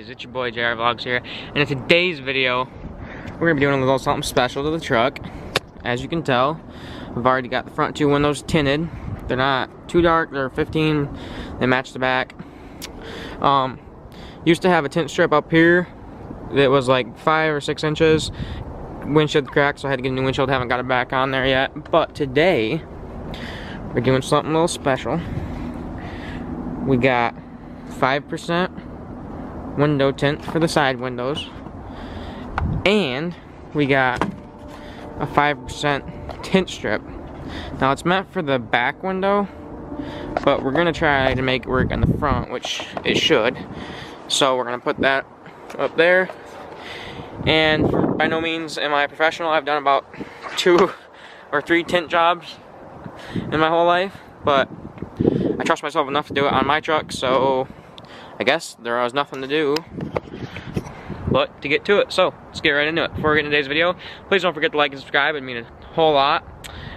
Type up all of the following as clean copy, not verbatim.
guys, it's your boy JR Vlogs here, and in today's video, we're gonna be doing a little something special to the truck. As you can tell, we've already got the front two windows tinted. They're not too dark, they're 15, they match the back. Used to have a tint strip up here that was like 5 or 6 inches. Windshield cracked, so I had to get a new windshield. Haven't got it back on there yet, but today, we're doing something a little special. We got 5% window tint for the side windows, and we got a 5% tint strip. Now it's meant for the back window, but we're gonna try to make it work on the front, which it should. So we're gonna put that up there. And by no means am I a professional. I've done about 2 or 3 tint jobs in my whole life, but I trust myself enough to do it on my truck, so I guess there was nothing to do but to get to it. So let's get right into it. Before we get into today's video, please don't forget to like and subscribe. It'd mean a whole lot.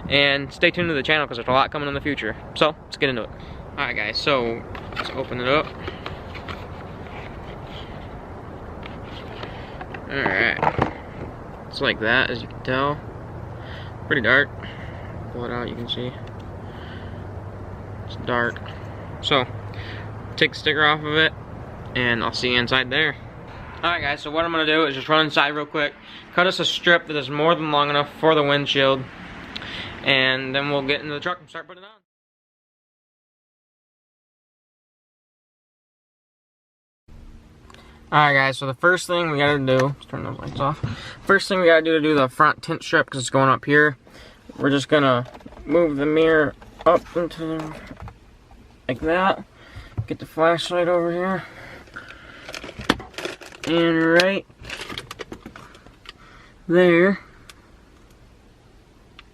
And stay tuned to the channel because there's a lot coming in the future. So let's get into it. Alright guys, so let's open it up. Alright. It's like that, as you can tell. Pretty dark. Pull it out, you can see. It's dark. So, take the sticker off of it, and I'll see you inside there. Alright guys, so what I'm going to do is just run inside real quick, cut us a strip that is more than long enough for the windshield, and then we'll get into the truck and start putting it on. Alright guys, so the first thing we gotta do, let's turn those lights off. First thing we gotta do to do the front tint strip, because it's going up here, we're just gonna move the mirror up into the, like that. Get the flashlight over here. And right there,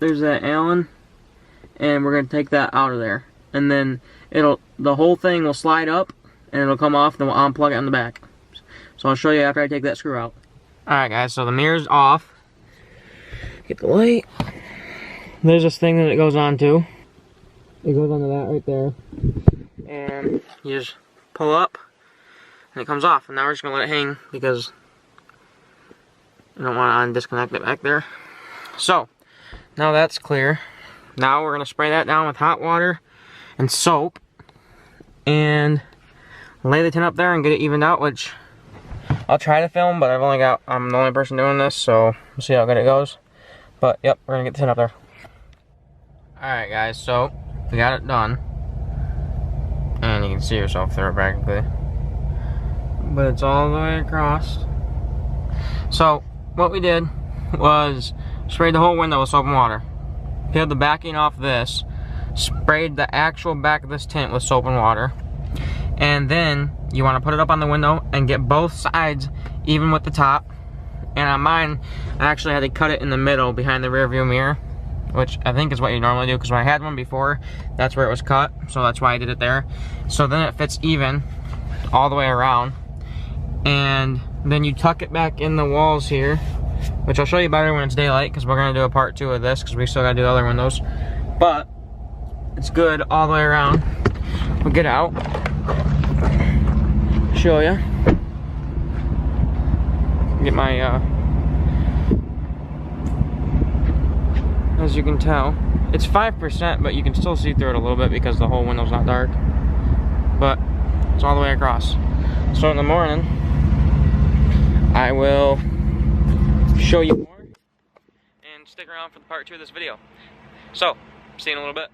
there's that Allen. And we're gonna take that out of there. And then the whole thing will slide up and it'll come off, then we'll unplug it on the back. So I'll show you after I take that screw out. Alright guys, so the mirror's off. Get the light. There's this thing that it goes on to. It goes onto that right there. And you just pull up and it comes off. And now we're just gonna let it hang because I don't want to disconnect it back there. So now that's clear. Now we're gonna spray that down with hot water and soap and lay the tint up there and get it evened out, which I'll try to film, but I'm the only person doing this, so we'll see how good it goes. But yep, we're gonna get the tint up there. Alright guys, so we got it done. And you can see yourself through it practically. But it's all the way across. So what we did was sprayed the whole window with soap and water. Peeled the backing off this. Sprayed the actual back of this tint with soap and water. And then you want to put it up on the window and get both sides even with the top. And on mine, I actually had to cut it in the middle behind the rear view mirror, which I think is what you normally do, because when I had one before, that's where it was cut, so that's why I did it there. So then it fits even all the way around. And then you tuck it back in the walls here, which I'll show you better when it's daylight, because we're going to do a part 2 of this, because we still got to do the other windows. But it's good all the way around. We'll get out, show you. Get my, as you can tell, it's 5%, but you can still see through it a little bit because the whole window's not dark. But it's all the way across. So in the morning, I will show you more and stick around for the part 2 of this video. So, see you in a little bit.